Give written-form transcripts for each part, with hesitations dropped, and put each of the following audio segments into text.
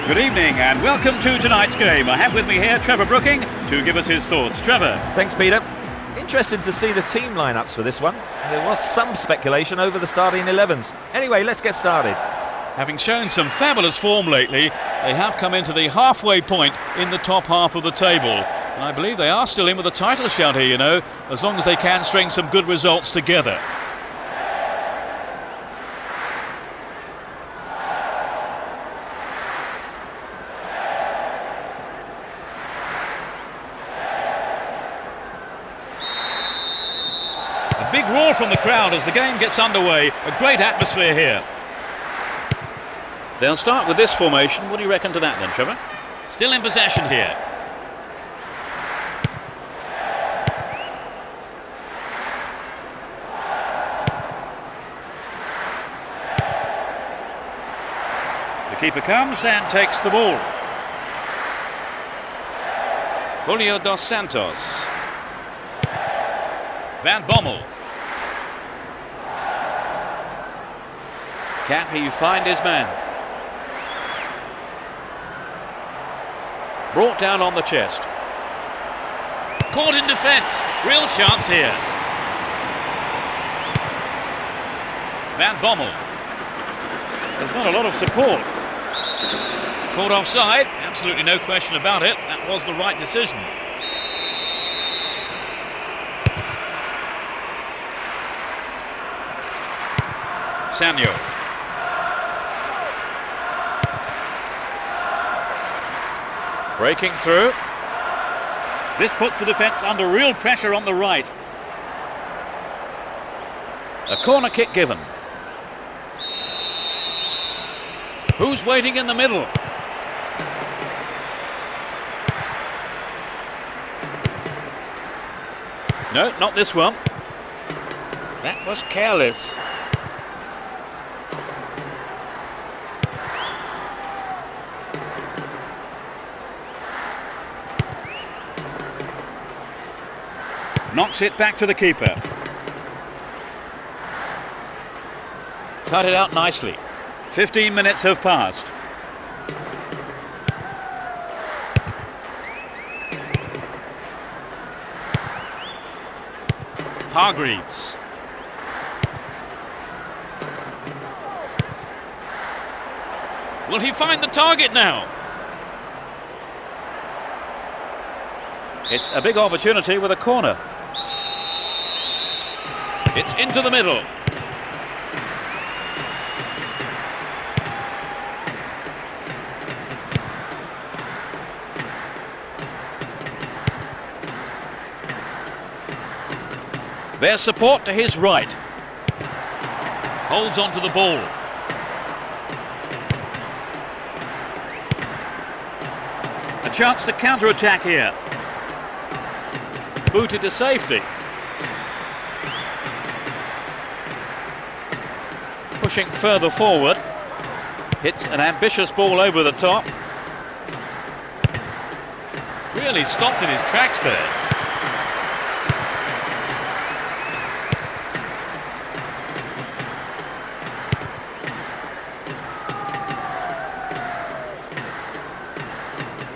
Good evening and welcome to tonight's game. I have with me here Trevor Brooking to give us his thoughts. Trevor. Thanks, Peter. Interested to see the team lineups for this one. There was some speculation over the starting 11s. Anyway, let's get started. Having shown some fabulous form lately, they have come into the halfway point in the top half of the table. And I believe they are still in with a title shout here, you know, as long as they can string some good results together. A big roar from the crowd as the game gets underway. A great atmosphere here. They'll start with this formation. What do you reckon to that then, Trevor? Still in possession here. The keeper comes and takes the ball. Julio dos Santos. Van Bommel. Can he find his man? Brought down on the chest. Caught in defence. Real chance here. Van Bommel. There's not a lot of support. Caught offside. Absolutely no question about it. That was the right decision. Sanyo. Breaking through. This puts the defence under real pressure on the right. A corner kick given. Who's waiting in the middle? No, not this one. That was careless. Knocks it back to the keeper. Cut it out nicely. 15 minutes have passed. Hargreaves. Will he find the target now? It's a big opportunity with a corner. It's into the middle. There's support to his right. Holds on to the ball. A chance to counter-attack here. Booted to safety. Pushing further forward. Hits an ambitious ball over the top. Really stopped in his tracks there.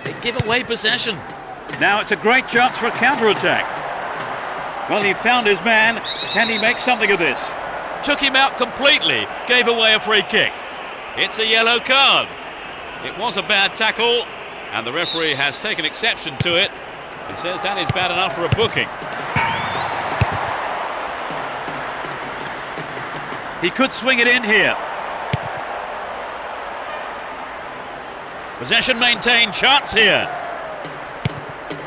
They give away possession. Now it's a great chance for a counter-attack. Well, he found his man. Can he make something of this? Took him out completely. Gave away a free kick. It's a yellow card. It was a bad tackle, and the referee has taken exception to it. He says that is bad enough for a booking. He could swing it in here. Possession maintained. Chance here.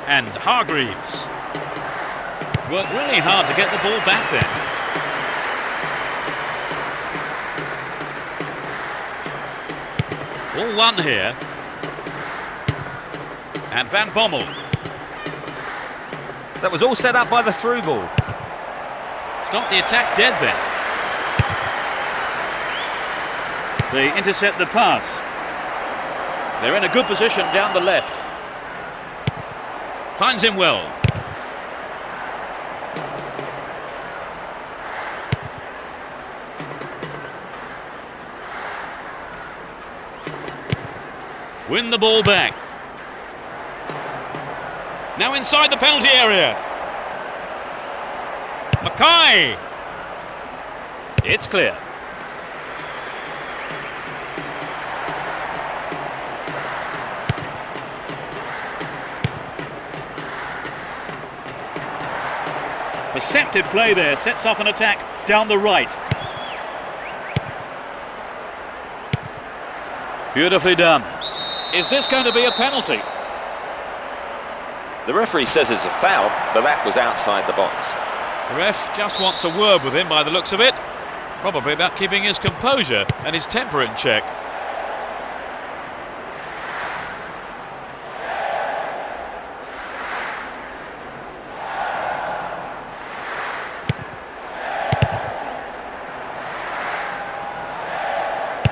And Hargreaves worked really hard to get the ball back there. All one here. And Van Bommel. That was all set up by the through ball. Stop the attack dead then. They intercept the pass. They're in a good position down the left. Finds him well. win the ball back. Now inside the penalty area. Mackay. It's clear. Perceptive play there, sets off an attack down the right. Beautifully done. Is this going to be a penalty? The referee says it's a foul, but that was outside the box. The ref just wants a word with him by the looks of it. Probably about keeping his composure and his temper in check.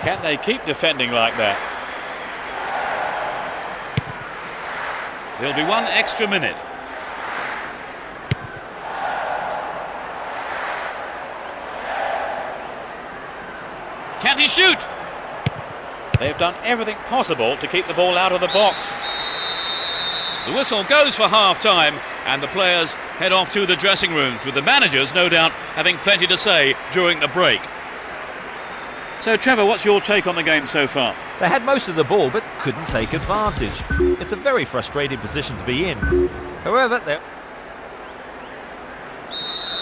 Can they keep defending like that? There'll be one extra minute. Can he shoot? They've done everything possible to keep the ball out of the box. The whistle goes for half-time and the players head off to the dressing rooms, with the managers no doubt having plenty to say during the break. So Trevor, what's your take on the game so far? They had most of the ball but couldn't take advantage. It's a very frustrating position to be in. However,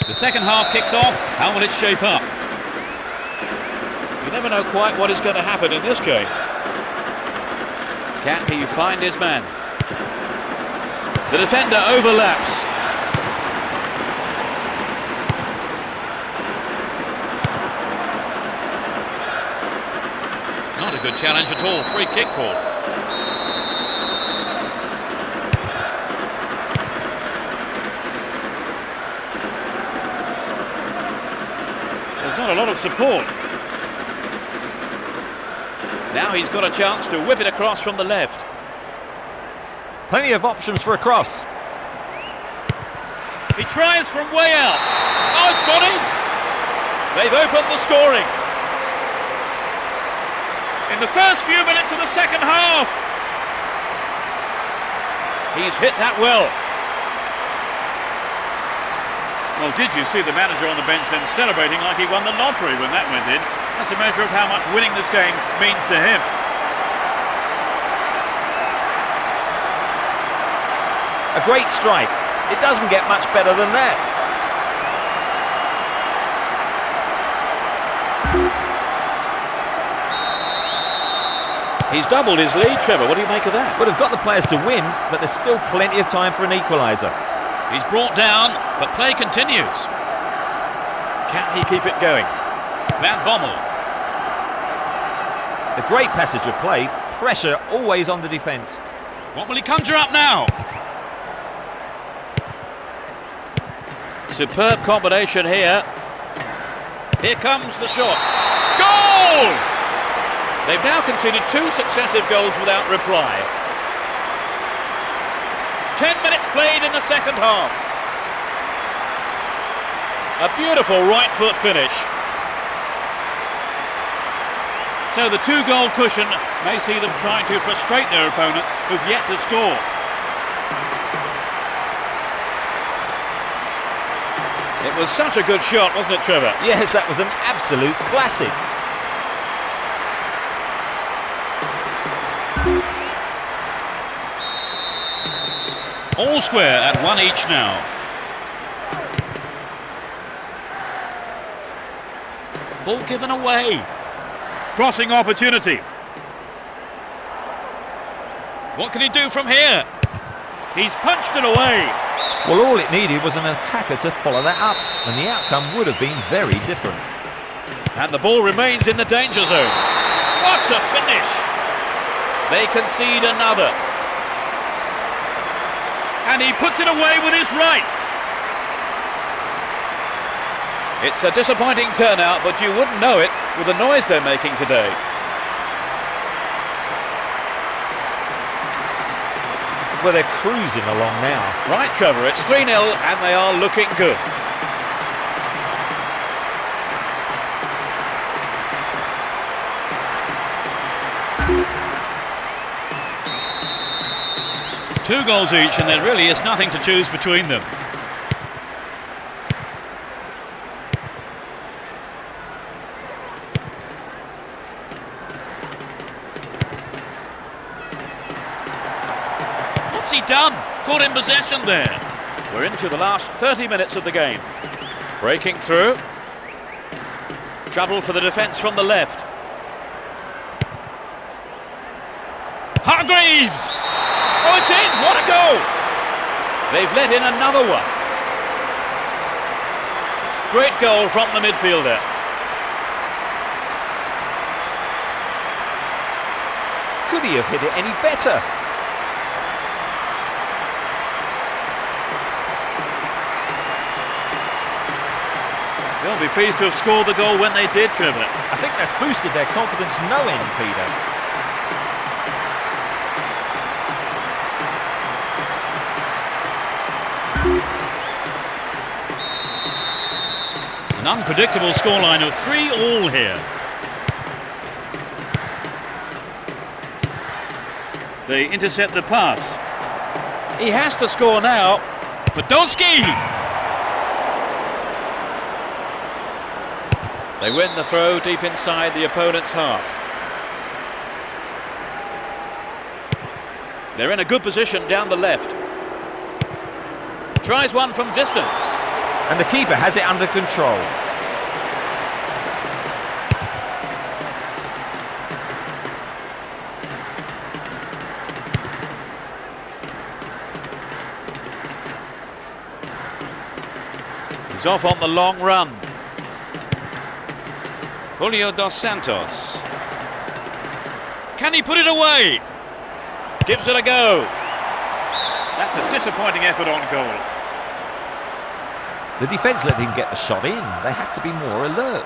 the second half kicks off. How will it shape up? You never know quite what is going to happen in this game. Can he find his man? The defender overlaps. Not a good challenge at all. Free kick call. There's not a lot of support. Now he's got a chance to whip it across from the left. plenty of options for a cross. He tries from way out. Oh, it's got him! They've opened the scoring. In the first few minutes of the second half. He's hit that well. Well, did you see the manager on the bench then celebrating like he won the lottery when that went in? That's a measure of how much winning this game means to him. A great strike. It doesn't get much better than that. He's doubled his lead, Trevor. What do you make of that? Would have got the players to win, but there's still plenty of time for an equaliser. He's brought down, but play continues. Can he keep it going? Van Bommel. A great passage of play, pressure always on the defence. What will he conjure up now? Superb combination here. Here comes the shot. Goal! They've now conceded 2 successive goals without reply. 10 minutes played in the second half. A beautiful right foot finish. So the 2-goal cushion may see them trying to frustrate their opponents who've yet to score. It was such a good shot, wasn't it, Trevor? Yes, that was an absolute classic. All square at 1 each now. Ball given away. Crossing opportunity. What can he do from here? He's punched it away. Well, all it needed was an attacker to follow that up, and the outcome would have been very different. And the ball remains in the danger zone. What a finish! They concede another. And he puts it away with his right. It's a disappointing turnout, but you wouldn't know it with the noise they're making today. Well, they're cruising along now. Right, Trevor, it's 3-0 and they are looking good. 2 goals each, and there really is nothing to choose between them. What's he done? Caught in possession there. We're into the last 30 minutes of the game. Breaking through. Trouble for the defence from the left. Hargreaves! Oh, it's in! What a goal! They've let in another one. Great goal from the midfielder. Could he have hit it any better? They'll be pleased to have scored the goal when they did, Trevor. I think that's boosted their confidence no end, Peter. An unpredictable scoreline of 3-3 here. They intercept the pass. He has to score now. Podolski! They win the throw deep inside the opponent's half. They're in a good position down the left. Tries one from distance. And the keeper has it under control. He's off on the long run. Julio dos Santos. Can he put it away? Gives it a go. That's a disappointing effort on goal. The defence let him get the shot in. They have to be more alert.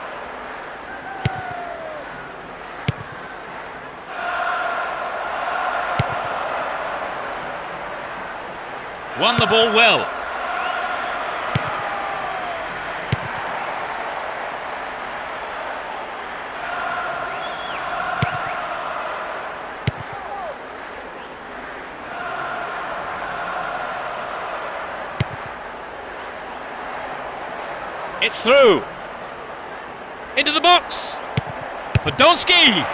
Won the ball well. It's through. Into the box. Podolski.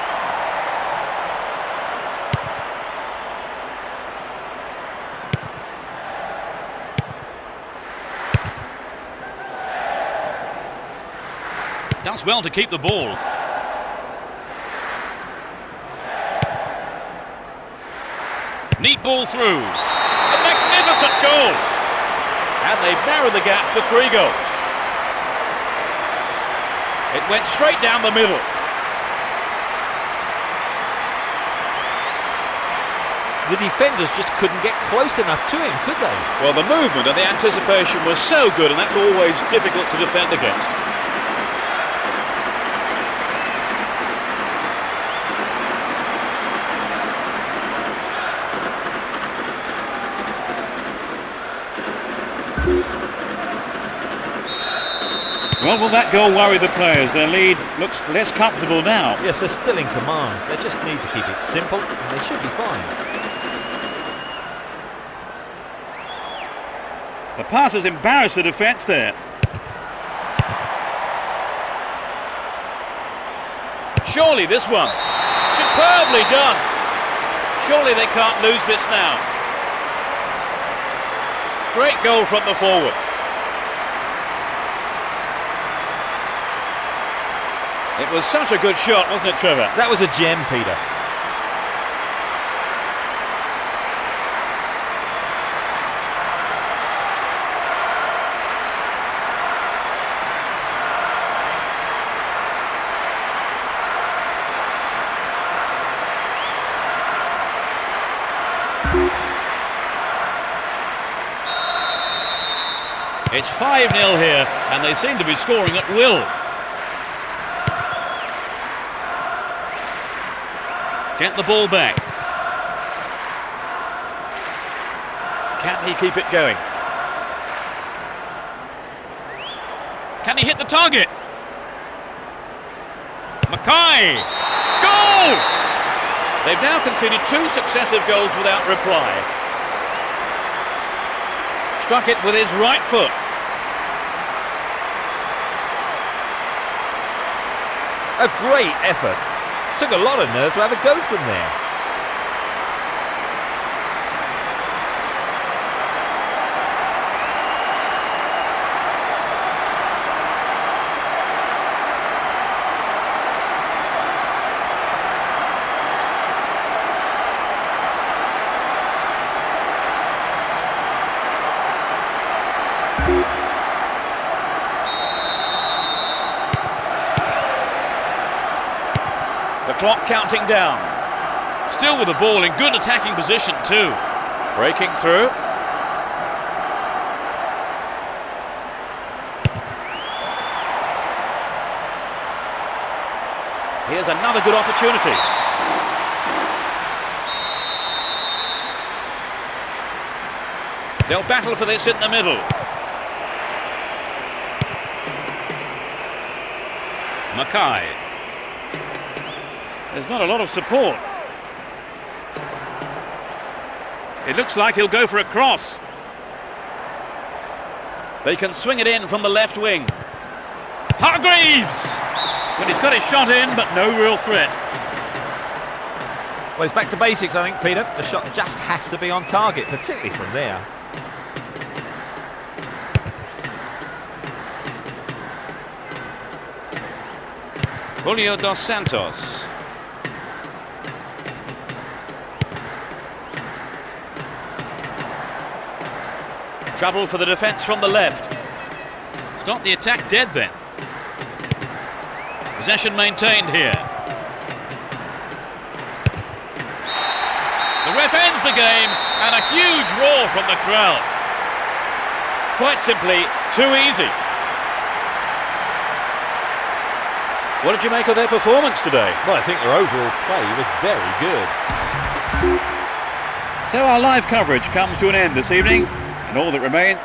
Does well to keep the ball. Neat ball through. A magnificent goal. And they've narrowed the gap to 3 goals. It went straight down the middle. The defenders just couldn't get close enough to him, could they? Well, the movement and the anticipation was so good, and that's always difficult to defend against. Well, will that goal worry the players? Their lead looks less comfortable now. Yes, they're still in command. They just need to keep it simple, and they should be fine. The pass has embarrassed the defence there. Surely this one. Superbly done. Surely they can't lose this now. Great goal from the forward. It was such a good shot, wasn't it, Trevor? That was a gem, Peter. It's 5-0 here, and they seem to be scoring at will. Get the ball back. Can he keep it going? Can he hit the target? Mackay! Goal! They've now conceded 2 successive goals without reply. Struck it with his right foot. A great effort. Took a lot of nerve to have a go from there. The clock counting down. Still with the ball in good attacking position too. Breaking through. Here's another good opportunity. They'll battle for this in the middle. Mackay. There's not a lot of support. It looks like he'll go for a cross. They can swing it in from the left wing. Hargreaves! Well, he's got his shot in, but no real threat. Well, it's back to basics, I think, Peter. The shot just has to be on target, particularly from there. Julio dos Santos. Trouble for the defence from the left. Stop the attack dead then. Possession maintained here. The ref ends the game and a huge roar from the crowd. Quite simply, too easy. What did you make of their performance today? Well, I think their overall play was very good. So our live coverage comes to an end this evening, and all that remains